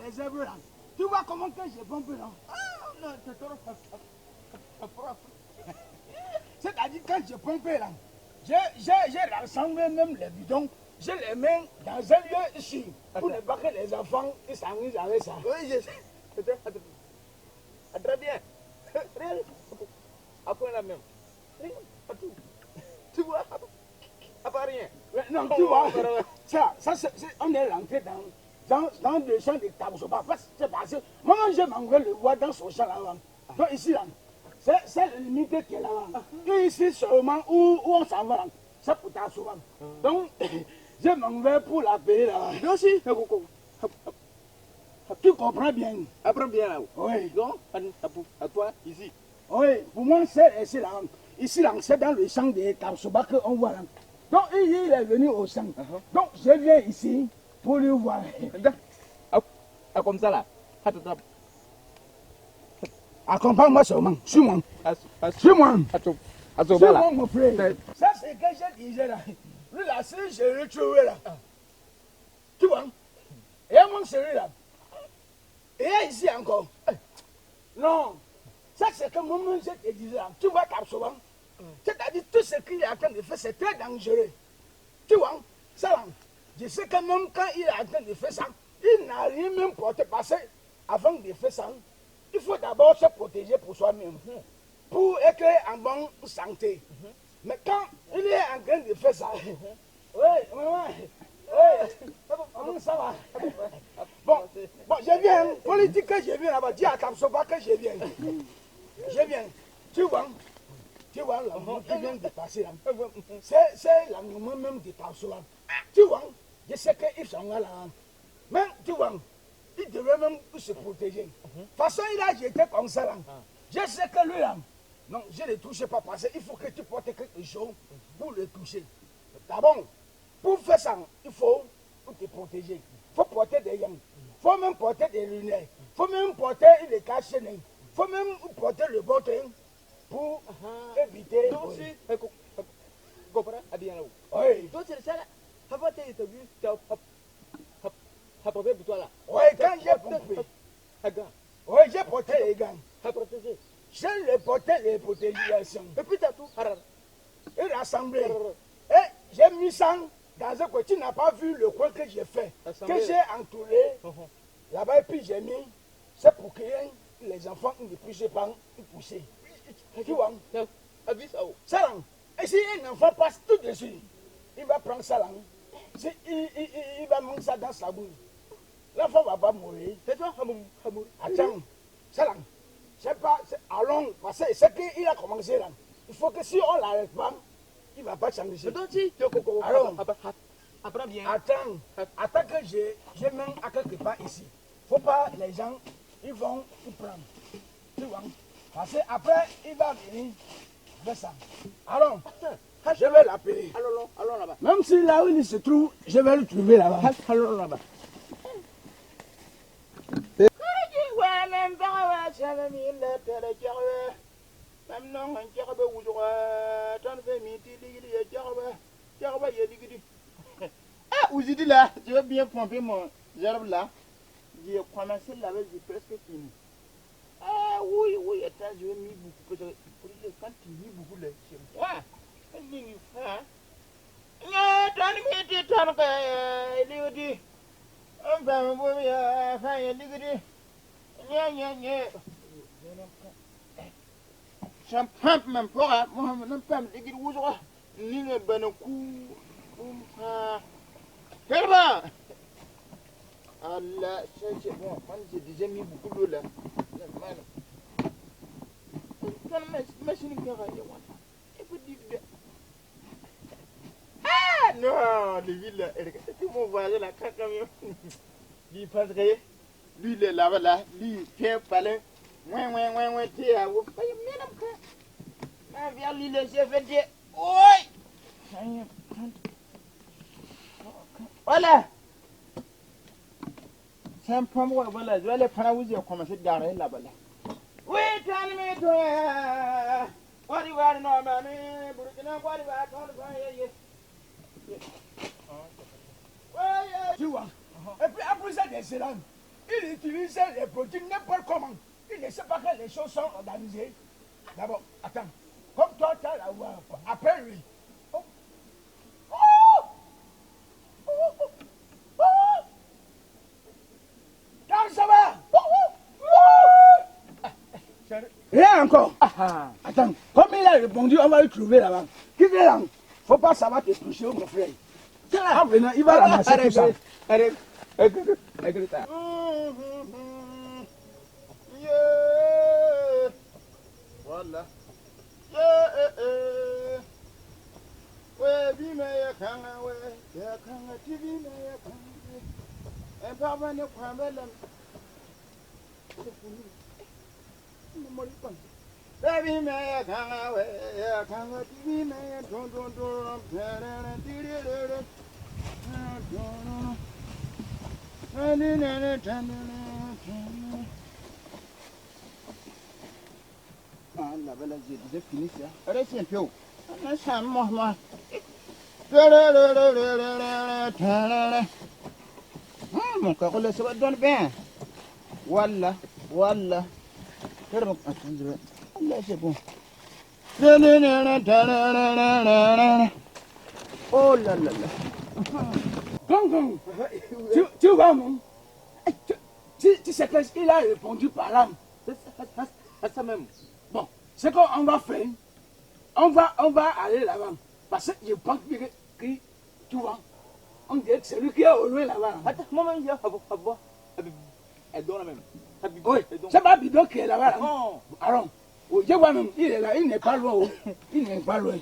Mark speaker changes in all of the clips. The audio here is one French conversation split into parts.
Speaker 1: réserve là. Tu vois comment que j'ai pompé là?
Speaker 2: Ah, non, c'est trop propre.
Speaker 1: C'est-à-dire quand j'ai pompé là, j'ai rassemblé même les bidons, je les mets dans un lieu ici pour ne pas que les enfants s'amusent avec ça.
Speaker 2: Oui, je sais. Très bien. Réel. Après la même. Rien, pas tout. Tu vois, à part rien.
Speaker 1: Non, tu vois, on est rentré dans le champ de Tabosoba. C'est parce que moi, je m'envoie le voir dans son champ là-bas. Donc ici, là, c'est la limite qui est là-bas. Et ici seulement où on s'en va, c'est pour Tabosoba. Donc, je m'en vais pour la payer là-bas.
Speaker 2: Aussi,
Speaker 1: tu comprends bien?
Speaker 2: apprends bien là-haut.
Speaker 1: Oui.
Speaker 2: Donc, à toi, ici.
Speaker 1: Oui, pour moi, c'est ici là. Ici là, c'est dans le champ de Tabosoba qu'on voit là. Donc, il est venu au champ. Donc, je viens ici pour lui voir.
Speaker 2: Ah, comme ça là.
Speaker 1: Accompagne-moi seulement. Suis-moi.
Speaker 2: Suis-moi.
Speaker 1: Suis-moi, mon frère. Ça, c'est ce que je disais là. Lui, là, si je l'ai retrouvé là. Tu vois? Et mon chéri là. Et ici encore. Non. Ça, c'est que moi, je te disais là. Tu vois, Tabosoba. C'est-à-dire, tout ce qu'il est en train de faire, c'est très dangereux. Tu vois? Ça là. Je sais que même quand il est en train de faire ça, il n'a rien même porté. Parce qu'avant de faire ça, il faut d'abord se protéger pour soi-même. Pour être en bonne santé. Mais quand il est en train de faire ça, oui, maman, oui, ça va. Bon, je viens, politique que je viens là-bas, dis à Tabosoba que je viens. Je viens, tu vois l'engouement qui vient de passer là. C'est l'engouement même de Tabosoba. Tu vois, je sais qu'ils sont là. Mais tu vois, il devrait même se protéger. De toute façon, il a jeté comme ça là. Je sais que lui là, non, je ne le touche pas parce qu'il faut que tu portes quelque chose pour le toucher. D'abord, pour faire ça, il faut te protéger. Il faut porter des yams. Il faut même porter des lunettes. Il faut même porter des cache-nez. Il faut même porter le bottin pour éviter.
Speaker 2: Donc, si, comprends, à bien là-haut.
Speaker 1: Oui.
Speaker 2: Donc, c'est ça là. Papa, tu as vu, tu as porté pour toi là.
Speaker 1: Oui, quand j'ai compris. Oui, j'ai porté les gants.
Speaker 2: Tu as protégé.
Speaker 1: J'ai porté les protégations.
Speaker 2: Et puis, tu as tout.
Speaker 1: Et rassemblé. Et j'ai mis ça dans un coin. Tu n'as pas vu le coin que j'ai fait. Que j'ai entouré. Là-bas, et puis j'ai mis. C'est pour que les enfants ne puissent pas pousser. Tu vois? Ça là. Et si un enfant passe tout dessus, il va prendre ça là. Il va mettre ça dans sa bouche. L'enfant ne va pas mourir.
Speaker 2: C'est toi,
Speaker 1: attends, ça là. C'est pas. Allons, parce que c'est qu'il a commencé là. Il faut que si on ne l'arrête pas, il ne va pas changer.
Speaker 2: Donc, si,
Speaker 1: alors,
Speaker 2: apprends bien.
Speaker 1: Attends que je mène à quelque part ici. Il ne faut pas, les gens, ils vont tout prendre. Tu vois? Parce qu'après, il va venir faire ça. Alors, je vais l'appeler.
Speaker 2: Allons là-bas.
Speaker 1: Même si là où il se trouve, je vais le trouver là-bas.
Speaker 2: Allons là-bas. Ah, vous dites là, je vais bien pomper mon gerbe là. J'ai commencé là-bas, j'ai presque fini. Ah oui, attends, je vais mettre beaucoup. Parce que quand tu mets beaucoup là, c'est moi. Il faut, hein. Allah, c'est bon, j'ai déjà mis beaucoup d'eau là. Ah non, le ville, tout mon voisin là, quand même, il pense que lui, il est là-bas, là, lui, il fait parler. Ouais, tu es à vous. Viens, lui, le chef, dit, oi! Voilà! C'est un peu moi, voilà, je vais aller prendre vous, j'ai commencé à garer là-bas. Oui, t'as toi. What no, mammy, Burkina, what
Speaker 1: Tu vois? Et puis après ça, des célèbres. il utilisait les produits n'importe comment. Il ne sait pas que les choses sont organisées. D'abord, attends. Comme toi, tu as la voix. Après lui. Oh. Oh. Oh. Oh. Quand ça va? Rien encore. Attends, comme il a répondu, on va le trouver là-bas. Qui est là? Faut pas savoir te toucher, mon frère. C'est là, maintenant, il va ramasser tout ça.
Speaker 2: Arrête. Voilà. Ouais, bi me ya kanga we, ya kanga TV me ya kanga. En parvient ne prendre l'homme. Baby me ya kanga we, ya kanga TV me ya don. Ah, la belle, j'ai déjà fini ça. Reste un peu. Moi. Mon cœur, ça va donner bien. Voilà. Là, c'est bon. Oh là là.
Speaker 1: Gongon, tu vois, mon. Tu sais qu'il a répondu par l'âme.
Speaker 2: C'est ça même.
Speaker 1: Bon, c'est qu'on va faire. On va aller là-bas. Parce que je pense que tu vois, on dirait que c'est lui qui est au loin là-bas.
Speaker 2: Attends, moi, je vais elle donne même.
Speaker 1: Oui, c'est pas Bidon qui est là-bas.
Speaker 2: Non.
Speaker 1: Alors, je vois même, il est là, il n'est pas loin. Il n'est pas loin.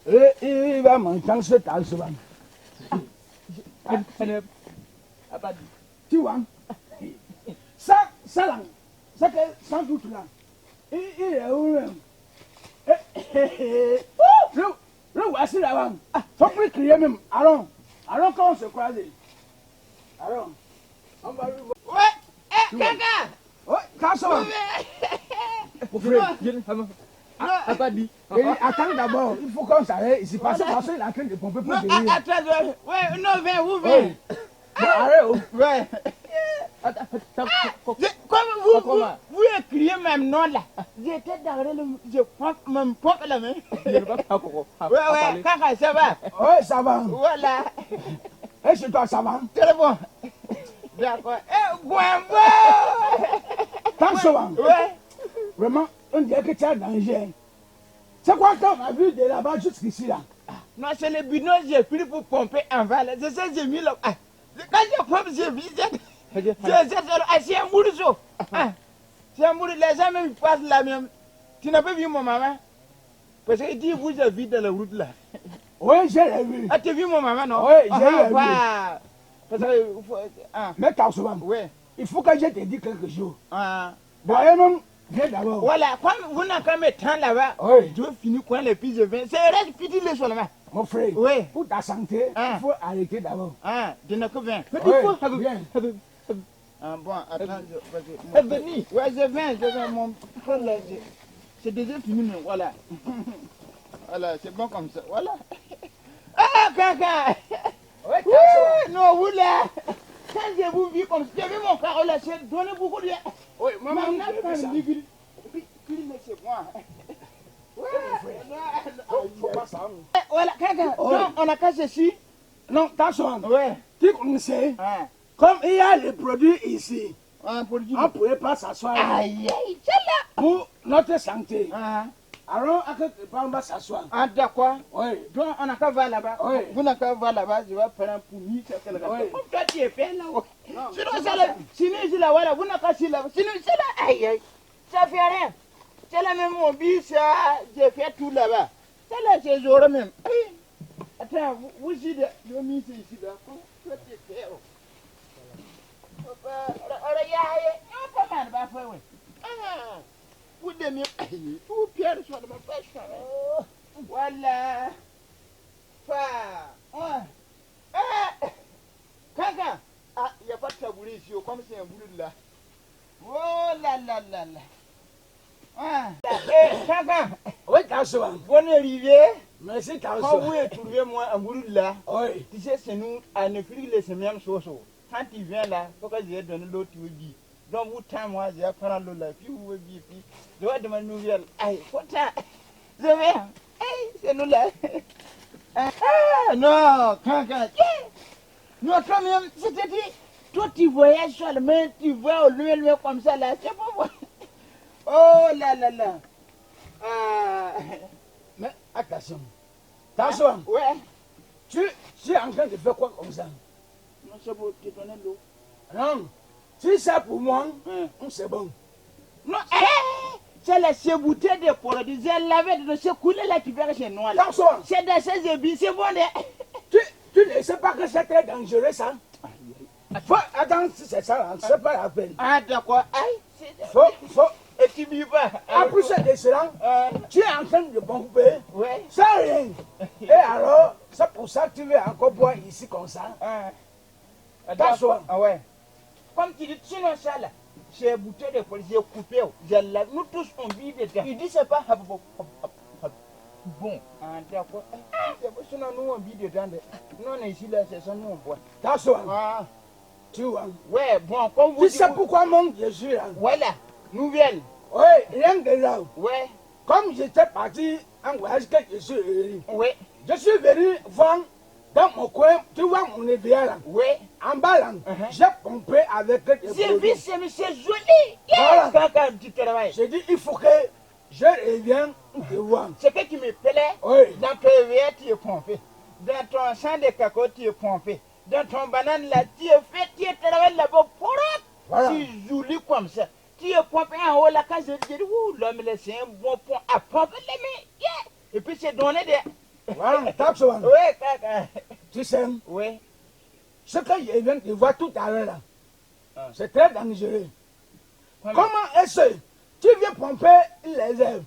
Speaker 1: Et il va m'entendre ce tal souvent. Tu vois, ça là, c'est que sans doute là, il est où même? Le voici là-bas. Faut plus crier même. Allons quand on se croise. Allons, on va lui voir.
Speaker 2: Ouais, Kaka.
Speaker 1: Ouais, Kasson. Mon frère,
Speaker 2: Pas dit.
Speaker 1: attends d'abord, il faut qu'on s'arrête ici parce qu'il est en train de pomper pour venir.
Speaker 2: Attends, ouais, non, viens, vous venez.
Speaker 1: Arrête,
Speaker 2: ouais. Comme vous écrivez même nom là. J'étais dans je prends même pompe la main. Ouais, Kaka, ça va?
Speaker 1: Oui, ça va.
Speaker 2: Voilà.
Speaker 1: Et chez toi, ça va?
Speaker 2: Très bon. D'accord. Guambo!
Speaker 1: Kasson.
Speaker 2: Ouais.
Speaker 1: Vraiment, on dirait que tu es en danger. C'est quoi qu'on a vu de là-bas jusqu'ici là?
Speaker 2: Non, c'est le bidon que j'ai pris pour pomper en val. C'est ça que j'ai mis là. Quand je pompe, j'ai vu c'est un bourreau. C'est un bourreau. Les gens même passent là même. Tu n'as pas vu mon maman? Parce qu'il dit, vous avez vu dans la route là.
Speaker 1: Oui, j'ai vu.
Speaker 2: Ah, tu as vu mon maman, non?
Speaker 1: Oui, j'ai vu.
Speaker 2: Parce que,
Speaker 1: mais Kasson, il faut que je te dise quelque chose. Bon, même, viens d'abord.
Speaker 2: Voilà, comme vous n'avez qu'à mettre temps là-bas, je vais finir quand les filles je viens. C'est reste petit les seulement.
Speaker 1: Mon frère,
Speaker 2: oui.
Speaker 1: Pour ta santé, il faut arrêter d'abord.
Speaker 2: Tu n'as que 20.
Speaker 1: Oui,
Speaker 2: Bon, attends, venez. Ouais, je viens, mon frère là. C'est déjà fini, mais voilà. Voilà, c'est bon comme ça, voilà. Ah, Kaka!
Speaker 1: Oui,
Speaker 2: non, vous là. Quand j'ai vous vu comme ça, j'ai vu mon carreau là, j'ai donné beaucoup de...
Speaker 1: Oui, maman,
Speaker 2: c'est moi.
Speaker 1: Faut pas ça.
Speaker 2: Voilà, Kaka, donc on a cassé ici.
Speaker 1: Non, Kasson.
Speaker 2: Ouais.
Speaker 1: Tu connais, comme il y a les produits ici, on ne pourrait pas s'asseoir.
Speaker 2: Aïe, aïe, c'est là.
Speaker 1: Pour notre santé. Alors, à quelque part, on va s'asseoir.
Speaker 2: Ah, d'accord.
Speaker 1: Oui.
Speaker 2: Donc, on n'a qu'à voir là-bas.
Speaker 1: Oui.
Speaker 2: Vous n'avez qu'à voir là-bas, je vais faire un poumi. Comme toi, tu es fait là-haut. Sinon, c'est là. Sinon, c'est là, voilà, vous n'avez qu'à s'y là. Sinon, c'est là. Aïe, aïe. Ça fait rien. C'est là même mon bis, j'ai fait tout là-bas. C'est là, c'est jour même. Attends, vous ici, je mis ici là. Toi, tu es fait. Vous demi, vous pierre sur ma pêche. Voilà. Kaka, il n'y a pas de tabouret ici, comme c'est un boulot là. Oh là là là là. Kaka,
Speaker 1: Oui, Kasson.
Speaker 2: bonne arrivée.
Speaker 1: Merci,
Speaker 2: Quand
Speaker 1: Kasson.
Speaker 2: vous avez trouvé moi un boulot là,
Speaker 1: Oui.
Speaker 2: tu sais, c'est nous, à Afrique, c'est la même chose. quand il vient là, faut que j'ai donné l'autre oui. Donc vous temps moi j'ai prendre l'eau là, puis vous oui, puis je vais demander nouvelle. Aïe, faut ça. Je vais. Aïe, c'est nous là. Ah non, quand. Non, quand même, c'était dit, toi tu voyages sur le main, tu vois au loin comme ça là, c'est pas moi. Oh là là là. Ah.
Speaker 1: Mais attention. Attention.
Speaker 2: Ouais.
Speaker 1: Tu es en train de faire quoi comme ça?
Speaker 2: Non, c'est pour te donner l'eau.
Speaker 1: Non. Si c'est pour moi, c'est bon.
Speaker 2: Non, c'est la bouteille de produits. J'ai lavé de ce couler là qui verra chez nous.
Speaker 1: Attention.
Speaker 2: C'est dans ces ébis, c'est bon.
Speaker 1: Tu ne sais pas que c'est très dangereux ça? Faut, attends, si c'est ça, c'est pas la peine.
Speaker 2: Ah, d'accord.
Speaker 1: Faut.
Speaker 2: Et tu vis pas.
Speaker 1: Après de cela, tu es en train de pomper.
Speaker 2: Ouais.
Speaker 1: Sans rien. Et alors, c'est pour ça que tu veux encore boire ici comme ça. Attention.
Speaker 2: Ah ouais. Comme tu dis, sinon ça là, c'est la bouteille de police, j'ai coupé. Nous tous on vit dedans. Il dit c'est pas bon. Ah, d'accord. Sinon nous on vit dedans. Nous on est ici là, c'est ça, nous on boit.
Speaker 1: Attention.
Speaker 2: Ah.
Speaker 1: Tu vois.
Speaker 2: Ouais, bon, comme vous
Speaker 1: dites. Tu sais pourquoi mon je suis là?
Speaker 2: Voilà, nouvelle.
Speaker 1: Oui, rien de là.
Speaker 2: Ouais.
Speaker 1: Comme j'étais parti en voyage que je suis venu.
Speaker 2: Oui.
Speaker 1: Je suis venu vendre dans mon coin, tu vois mon évier là.
Speaker 2: Oui.
Speaker 1: En bas là, j'ai pompé avec des produits.
Speaker 2: J'ai vu, c'est joli.
Speaker 1: Voilà.
Speaker 2: Quand tu travailles.
Speaker 1: J'ai dit, il faut que je revienne te voir.
Speaker 2: Ce que tu me plaît,
Speaker 1: oui.
Speaker 2: Dans ton évier, tu es pompé. Dans ton champ de cacao, tu es pompé. Dans ton banane là, tu es fait, tu es travaillé là-bas pour
Speaker 1: voilà.
Speaker 2: Tu es joli comme ça. Tu es pompé en haut là, quand je dis, l'homme là, c'est un bon pont à pomper les mains. Yeah. Et puis c'est donné des.
Speaker 1: Voilà, tape souvent.
Speaker 2: Oui, caca.
Speaker 1: Tu sais,
Speaker 2: oui.
Speaker 1: Ce que je viens de voir tout à l'heure là, c'est très dangereux. Comment est-ce que tu viens pomper les herbes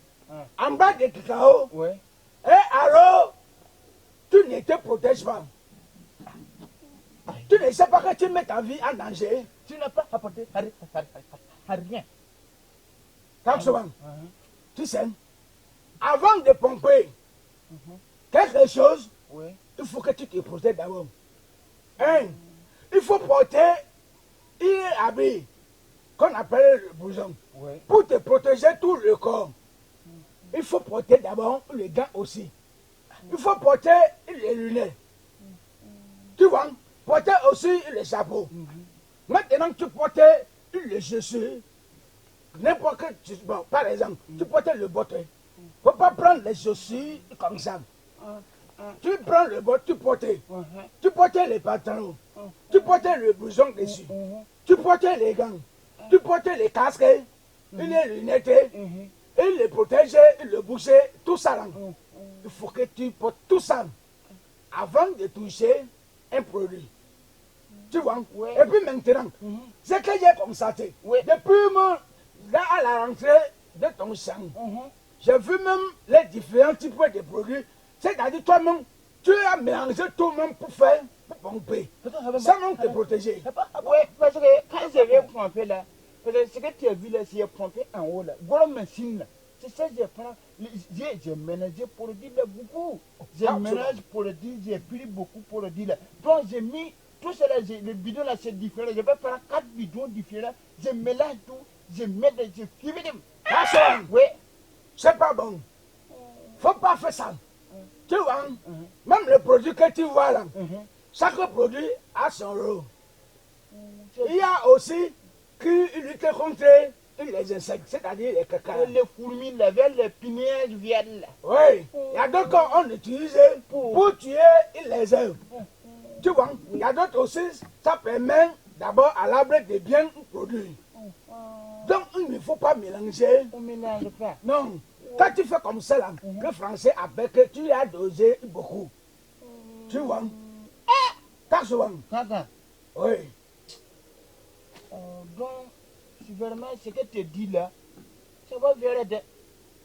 Speaker 1: en bas de cacao et alors tu ne te protèges pas? Tu ne sais pas que tu mets ta vie en danger.
Speaker 2: Tu n'as pas apporté rien.
Speaker 1: Tape souvent. Tu sais, avant de pomper quelque chose, il faut que tu te protèges d'abord. Il faut porter un habit qu'on appelle le blouson. Pour te protéger tout le corps. Il faut porter d'abord les gants aussi. Il faut porter les lunettes. Tu vois, porter aussi le chapeau. Maintenant, tu portes les chaussures. N'importe quel, bon, par exemple, tu portes le bottin. Il ne faut pas prendre les chaussures comme ça. Tu prends le bot, tu portes. Tu portes les pantalons. Tu portes le blouson dessus. Tu portes les gants. Tu portes les casques, les lunettes, et les protèges, le boucher, tout ça. Il faut que tu portes tout ça avant de toucher un produit. Tu vois? Et puis maintenant, ce que j'ai constaté, depuis là à la rentrée de ton champ, j'ai vu même les différents types de produits. C'est-à-dire toi-même, tu as mélangé tout-même pour faire, pour pomper. Ça même te protéger.
Speaker 2: Oui, parce que quand je vais pomper là, parce que ce que tu as vu là, c'est pomper en haut là. Gros machine là. C'est ça que je prends. J'ai ménagé produit là beaucoup. J'ai ménagé produit, j'ai pris beaucoup produit là. Donc j'ai mis tout cela, le bidon là c'est différent. Je vais prendre 4 bidons différents. Je mélange tout, je mets des fumées.
Speaker 1: Oui. C'est pas bon. Faut pas faire ça. Tu vois, même le produit que tu vois là, chaque produit a son rôle. Il y a aussi qui lutte contre les insectes, c'est-à-dire les cacas.
Speaker 2: Les fourmis, les pinèges viennent là.
Speaker 1: Oui, il y a d'autres qu'on utilise pour tuer les herbes. Tu vois, il y a d'autres aussi, ça permet d'abord à l'arbre de bien produire. Donc il ne faut pas mélanger.
Speaker 2: On ne mélange pas.
Speaker 1: Non. Quand tu fais comme ça, là, le français appelle que tu as dosé beaucoup. Tu vois? T'as souvent? Oui.
Speaker 2: Donc, si vraiment ce que tu dis là, ça va vérifier.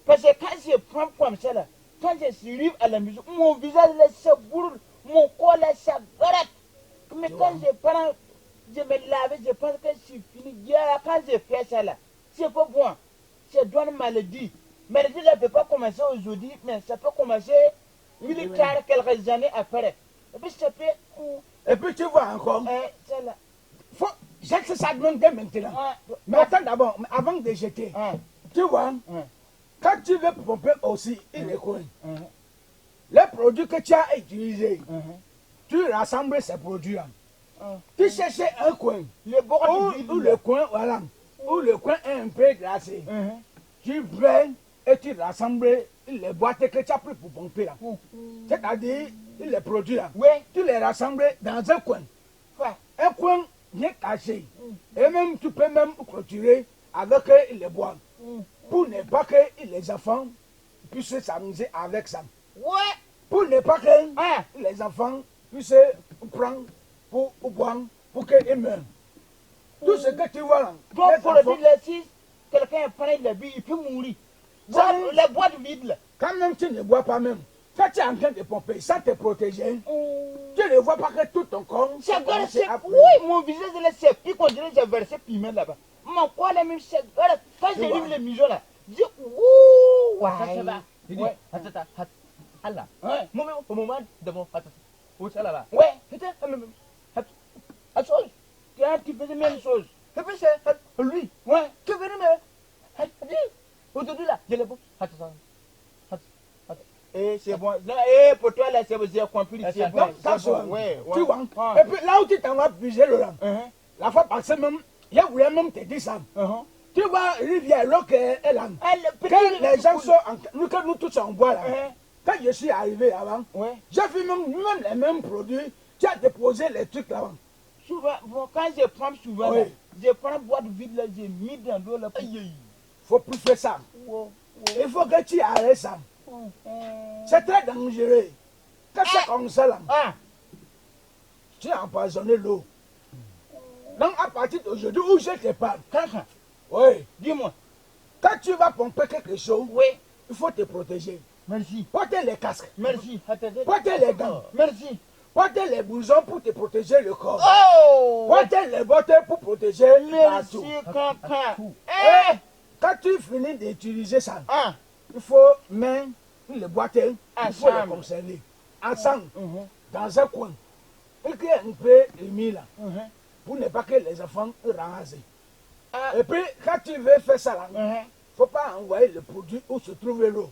Speaker 2: Parce que quand je prends comme ça là, quand je suis à la maison, mon visage là, ça brûle, mon corps là, ça gratte. Mais quand je prends, je me lave, je pense que c'est fini. Quand je fais ça là, c'est pas bon. Ça donne maladie. Maladie ne peut pas commencer aujourd'hui, mais ça peut commencer militaire quelques années après. Et puis ça peut.
Speaker 1: Et puis tu vois encore, faut jeter ça dès maintenant. Mais attends d'abord, avant de jeter, tu vois, quand tu veux pomper aussi les coins, les produits que tu as utilisés, tu rassembles ces produits-là. Tu cherches un coin, où le coin, voilà, où le coin est un peu glacé. Tu prends et tu rassembles les boîtes que tu as pris pour pomper là. C'est-à-dire les produits là. Tu les rassembles dans un coin. Un coin bien caché. Et même tu peux même clôturer avec les bois. Pour ne pas que les enfants puissent s'amuser avec ça. Pour ne pas que les enfants puissent prendre pour boire, pour qu'ils meurent. Tout ce que tu vois là.
Speaker 2: Donc pour le dire si quelqu'un prend le billet, il peut mourir. Les boîtes vides.
Speaker 1: Quand même tu ne bois pas même. Quand tu es en train de pomper, ça te protège. Tu ne vois pas que tout ton corps.
Speaker 2: Oui, mon visage c'est plus qu'on dirait que j'ai versé piment là-bas. Mon corps est même c'est. Quand j'ai lu les mijots là, je dis ouh, ouais.
Speaker 3: Allah. Au moment de mon patate. Où c'est là-bas?
Speaker 2: Ouais, peut-être. À chose. Tu faisais même chose.
Speaker 3: Et puis c'est lui.
Speaker 2: Ouais.
Speaker 3: Tu veux me. Aujourd'hui là, je l'ai beau.
Speaker 2: Eh, c'est bon. Eh, pour toi, là, c'est bon. J'ai compris. C'est bon.
Speaker 1: Tu vois. Et puis là où tu t'en vas puiser le rang, la fois passée même, il y a vraiment te dit ça. Tu vois, rivière, l'eau est là. Quand les gens sont quand nous tous en bois là, quand je suis arrivé avant, j'ai vu même les mêmes produits. Tu as déposé les trucs là-bas.
Speaker 2: Souvent, bon, quand je prends souvent, je prends boîte vide là, j'ai mis dans l'eau là.
Speaker 1: Il faut plus faire ça. Il faut que tu arrêtes ça. C'est très dangereux. Quand c'est comme ça là, tu as empoisonné l'eau. Donc à partir d'aujourd'hui où je te parle, oui,
Speaker 2: dis-moi,
Speaker 1: quand tu vas pomper quelque chose, il faut te protéger.
Speaker 2: Merci.
Speaker 1: Portez les casques.
Speaker 2: Merci.
Speaker 1: Portez les gants.
Speaker 2: Merci.
Speaker 1: Portez les blousons pour te protéger le corps.
Speaker 2: Oh!
Speaker 1: Portez les bottes pour protéger partout.
Speaker 2: Merci,
Speaker 1: quand tu finis d'utiliser ça, il faut mettre les boîtes, il faut les conserver ensemble dans un coin. Et qu'il y ait un peu mis là, pour ne pas que les enfants ramassent. Et puis, quand tu veux faire ça là, il ne faut pas envoyer le produit où se trouve l'eau.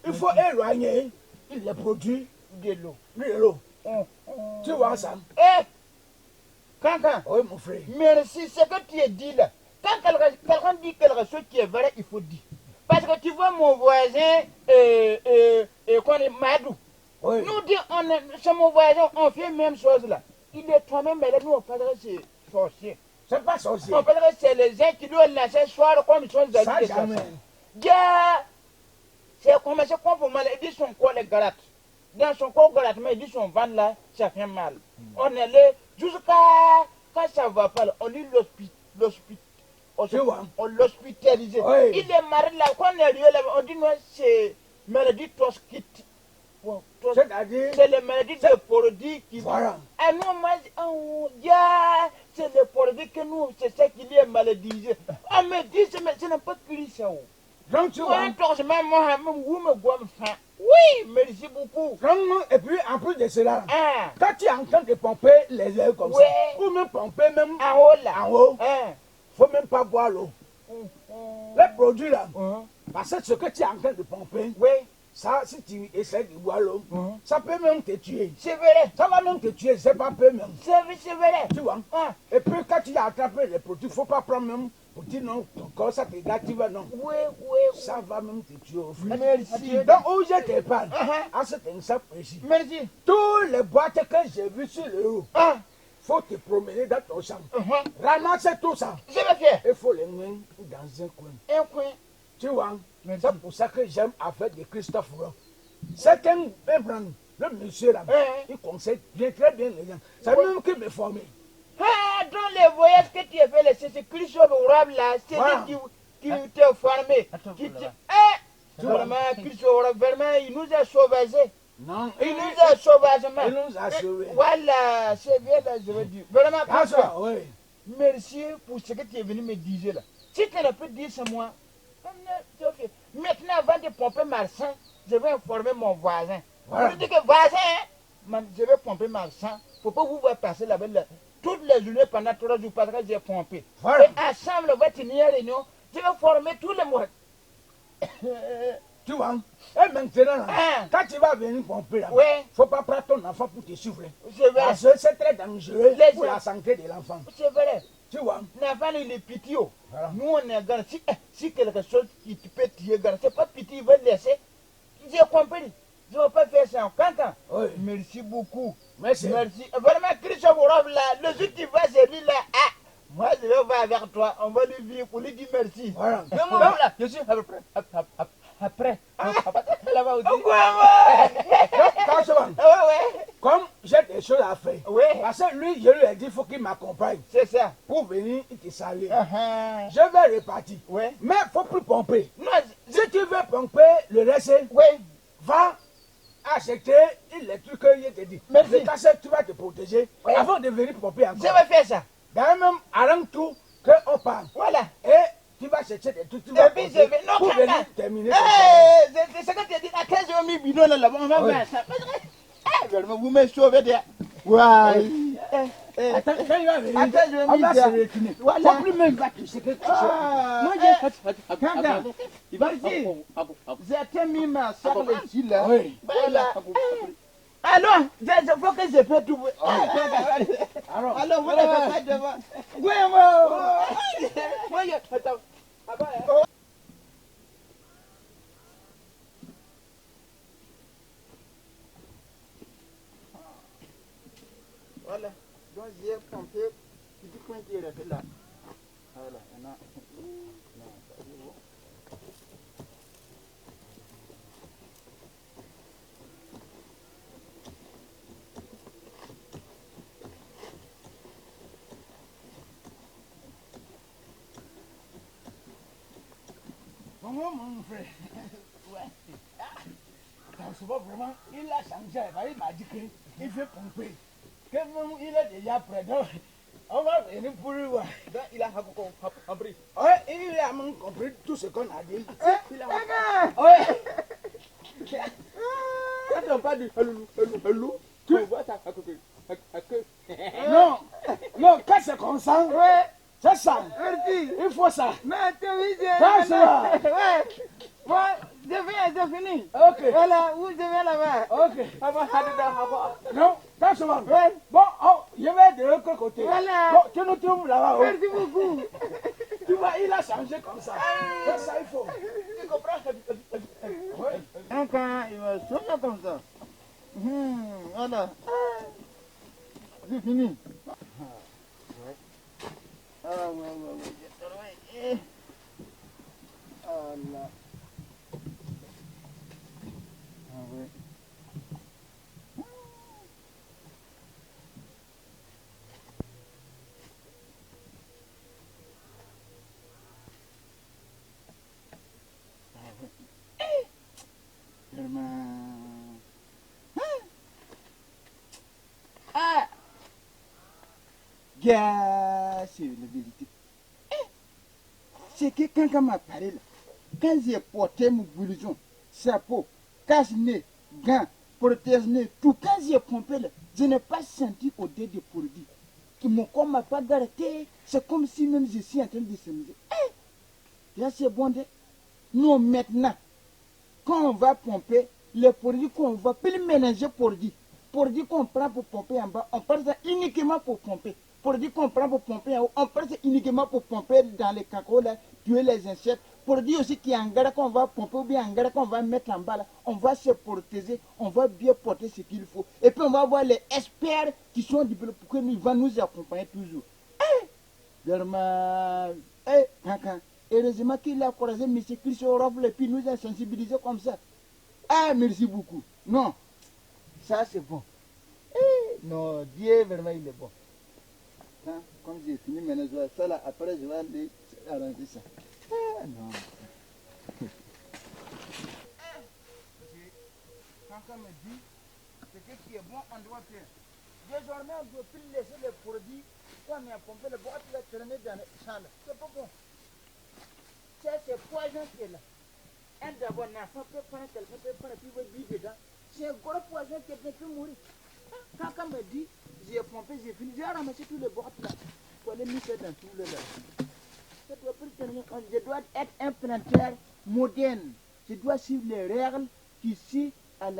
Speaker 1: Il faut éloigner les produits
Speaker 2: de
Speaker 1: l'eau. Tu vois ça?
Speaker 2: Cancan.
Speaker 1: Oui, mon frère.
Speaker 2: Merci, ce que tu as dit là. Quand quelqu'un dit quelque chose qui est vrai, il faut dire. Parce que tu vois mon voisin, qu'on est Madou.
Speaker 1: Oui.
Speaker 2: Nous dit, c'est mon voisin, on fait la même chose là. Il est toi-même, mais là, nous on parle de c'est sorcier.
Speaker 1: C'est pas sorcier.
Speaker 2: On parle de c'est les gens qui doivent lâcher soir comme ils sont
Speaker 1: ça jamais.
Speaker 2: C'est comme ça qu'on peut mal, ils disent son corps les galates. Dans son corps galate, mais ils disent son ventre là, ça fait mal. On est là, jusqu'à quand ça va pas, on dit l'hospitalisé. Il est malade là, quand on est là, on dit non, c'est maladie tosquite.
Speaker 1: C'est-à-dire,
Speaker 2: c'est les maladies de produits qui.
Speaker 1: Voilà.
Speaker 2: Et nous, c'est les produits que nous, c'est ça qui est maladisé. On me dit, c'est n'a pas de ça.
Speaker 1: Donc tu vois.
Speaker 2: Oui, merci beaucoup.
Speaker 1: Et puis en plus de cela, quand tu es en train de pomper les ailes comme ça, ou même pomper même en haut, faut même pas boire l'eau. Les produits là, parce que ce que tu es en train de pomper, ça, si tu essaies de boire l'eau, ça peut même te tuer.
Speaker 2: C'est vrai.
Speaker 1: Ça va même te tuer, c'est pas peu même.
Speaker 2: C'est vrai.
Speaker 1: Tu vois. Et puis quand tu as attrapé les produits, il ne faut pas prendre même petit non, quand ça te gâte, non.
Speaker 2: Oui.
Speaker 1: Ça va même te tuer au fil.
Speaker 2: Merci.
Speaker 1: Donc où je te parle, à cet instant précis.
Speaker 2: Merci.
Speaker 1: Toutes les boîtes que j'ai vues sur le haut, faut te promener dans ton champ. Ramasser tout ça.
Speaker 2: Je vais faire.
Speaker 1: Il faut les mettre dans un coin.
Speaker 2: Un coin.
Speaker 1: Tu vois, c'est pour ça que j'aime affaire de Christophe Roux. C'est un brand, le monsieur là, il conseille très bien les gens. C'est même qui me formé.
Speaker 2: Dans les voyages que tu as fait, c'est Christophe Roux là, c'est lui qui t'a formé. Vraiment, Christophe Roux, vraiment, il nous a sauvagés.
Speaker 1: Non,
Speaker 2: il nous a sauvagement.
Speaker 1: Il nous a sauvés.
Speaker 2: Voilà, c'est bien là, je veux dire. Vraiment,
Speaker 1: oui.
Speaker 2: Merci pour ce que tu es venu me dire là. Si tu n'as pas dit c'est moi, maintenant avant de pomper ma sang, je vais informer mon voisin. Voilà. Je dis que voisin, je vais pomper ma sang. Il ne faut pas vous voir passer là-bas. toutes les journées pendant 3 jours parce que j'ai pompé.
Speaker 1: Voilà.
Speaker 2: Et ensemble, on va tenir réunion. Je vais former tous les mois.
Speaker 1: Tu vois? Et maintenant, là,
Speaker 2: Ah.
Speaker 1: quand tu vas venir pomper là,
Speaker 2: Ouais.
Speaker 1: faut pas prendre ton enfant pour te souffler.
Speaker 2: C'est vrai.
Speaker 1: Parce que c'est très dangereux
Speaker 2: Les
Speaker 1: pour
Speaker 2: gens-
Speaker 1: la santé de l'enfant.
Speaker 2: C'est vrai.
Speaker 1: Tu vois?
Speaker 2: L'enfant, il est petit.
Speaker 1: Voilà.
Speaker 2: Nous, on est gars. Si quelque chose qui peut tuer, gars, c'est pas petit, il va laisser. J'ai compris. Je ne vais pas faire ça. Quentin,
Speaker 1: Oui.
Speaker 2: merci beaucoup.
Speaker 1: Merci.
Speaker 2: Merci. Vraiment, Christophe Orov, là, le jour qui va se dire là, ah, moi, je vais voir avec toi. On va lui dire pour lui dire merci.
Speaker 1: Voilà.
Speaker 3: Mais moi, là, je suis après. Là-bas aussi.
Speaker 1: Quand je vois,
Speaker 2: Ouais.
Speaker 1: comme j'ai des choses à faire,
Speaker 2: Ouais.
Speaker 1: parce que lui, je lui ai dit, il faut qu'il m'accompagne
Speaker 2: C'est ça.
Speaker 1: pour venir te saluer.
Speaker 2: Uh-huh.
Speaker 1: Je vais repartir.
Speaker 2: Ouais.
Speaker 1: Mais il ne faut plus pomper.
Speaker 2: Non,
Speaker 1: Si tu veux pomper le reste,
Speaker 2: ouais.
Speaker 1: va acheter les trucs que je t'ai dit.
Speaker 2: Merci.
Speaker 1: Le cassette, tu vas te protéger
Speaker 2: Ouais.
Speaker 1: avant de venir pomper encore.
Speaker 2: Je vais faire ça.
Speaker 1: D'ailleurs, même, arrange tout qu'on parle.
Speaker 2: Voilà.
Speaker 1: Et tu vas chercher des trucs, tu vas
Speaker 2: Et puis, je
Speaker 1: pomper
Speaker 2: vais. Non,
Speaker 1: pour
Speaker 2: Kanga.
Speaker 1: venir terminer ton travail.
Speaker 2: C'est ce que tu as dit. À 15 jours, mis bidon là-bas, on va
Speaker 1: Oui.
Speaker 2: faire ça. Vraiment, vous me sauvez de. Ouais.
Speaker 1: Attends, quand il va venir,
Speaker 2: Attends, je vais
Speaker 1: on va
Speaker 2: mettre ça.
Speaker 1: se retourner.
Speaker 2: Voilà.
Speaker 1: Faut plus même va toucher quelque chose.
Speaker 2: Moi,
Speaker 3: Kanga.
Speaker 2: il va dire. J'ai mis ma soeur ici là.
Speaker 1: Oui.
Speaker 2: Voilà. Alors, il faut que je fasse tout. Alors, vous n'avez pas devant. Oui, moi. Attends. Voilà. Donc, j'ai pompé. Petit coin qui est resté là. Voilà.
Speaker 1: Comment mon frère? Ouais. Dans ce moment, vraiment, il a changé. Il m'a dit qu'il veut pomper. Que même il est déjà prêt. Donc, on va venir pour lui voir.
Speaker 3: Donc, il a compris.
Speaker 1: Ouais, il a même compris tout ce qu'on a dit.
Speaker 3: Il a
Speaker 1: Ouais.
Speaker 3: Quand on parle du hello, tu vois ça à côté.
Speaker 1: Non, non, quand c'est comme ça,
Speaker 2: Ouais.
Speaker 1: c'est ça.
Speaker 2: Merci.
Speaker 1: Il faut ça.
Speaker 2: Mais tu veux
Speaker 1: Ça, ça.
Speaker 2: Ouais. Moi, c'est fini.
Speaker 1: Ok.
Speaker 2: Voilà, vous devez là-bas.
Speaker 1: Ok. Non, ça se va.
Speaker 2: Ouais.
Speaker 1: Bon, oh, je vais de l'autre côté.
Speaker 2: Voilà.
Speaker 1: Bon, tu nous trouves là-bas.
Speaker 2: Merci beaucoup.
Speaker 1: Tu vois, il a changé comme ça. C'est ça, il faut.
Speaker 3: Tu comprends?
Speaker 1: Ouais.
Speaker 2: Encore, il va sonner comme ça. Voilà. C'est fini. Ah, ouais. Allah. Ah, ouais. Ah! Gars, c'est la vérité. C'est que quand m'a parlé là, quand j'ai porté mon blouson, chapeau, cache-nez, gants, protège-nez, tout, quand j'ai pompé là, je n'ai pas senti odeur de produit. Que mon corps m'a pas gratté, c'est comme si même je suis en train de s'amuser. Là, c'est bon de. Nous, maintenant, quand on va pomper, les produits qu'on va plus mélanger produits qu'on prend pour pomper en bas, on prend ça uniquement pour pomper. Produits qu'on prend pour pomper en haut, on prend ça uniquement pour pomper dans les cacao, là, tuer les insectes. Produits aussi qui en garde qu'on va pomper ou bien en garde qu'on va mettre en bas, là, on va se protéger, on va bien porter ce qu'il faut. Et puis on va voir les experts qui sont développés pour qu'ils vont nous accompagner toujours. Normal. Heureusement qu'il a croisé M. Christophe et puis nous a sensibilisés comme ça. Ah, merci beaucoup. Non, ça c'est bon. Non, Dieu, vraiment, il est bon. Hein, comme j'ai fini maintenant, je vais ça là, après je vais aller arranger ça. Ah, non. Quand on me dit, ce qui est bon, on doit faire. Désormais, on ne doit plus laisser les produits, quand on a pompé le bois, tu vas traîner dans les champs. C'est pas bon. Ça, c'est poison qui est là. Un d'abord, l'enfant peut prendre quelqu'un, peut prendre, puis il va vivre dedans. C'est un gros poison qui peut mourir. Quelqu'un me dit, j'ai pompé, j'ai fini, j'ai ramassé tous les boîtes là. Pour les mettre dans tout le là. Je dois être un planteur moderne. Je dois suivre les règles qui suivent à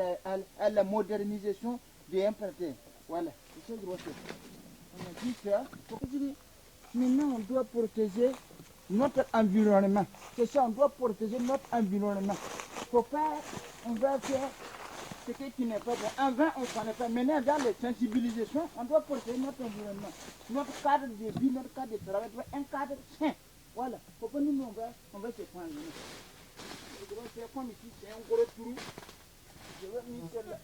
Speaker 2: la modernisation des implantés. Voilà, c'est ce que je dois faire. On a dit ça. Maintenant, on doit protéger notre environnement. C'est ça, on doit protéger notre environnement. Faut pas, on va faire ce qui n'est pas bon. En vain, on ne connaît pas. Maintenant, dans les sensibilisations, on doit protéger notre environnement. Notre cadre de vie, notre cadre de travail doit être un cadre sain. Voilà. Faut pas nous, on va se prendre. Je dois faire comme ici, c'est un gros trou. Je vais mettre celle-là.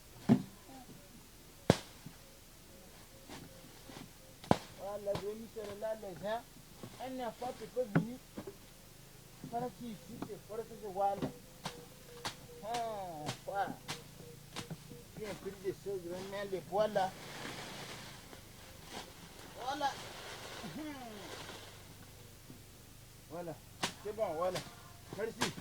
Speaker 2: Voilà, je vais mettre celle-là, les gens. Un enfant qui peut venir. Voilà, ici, c'est fort que je vois là. Ah, voilà. J'ai un peu de choses, je vais mettre les poils là. Voilà. Voilà. C'est bon, voilà. Merci.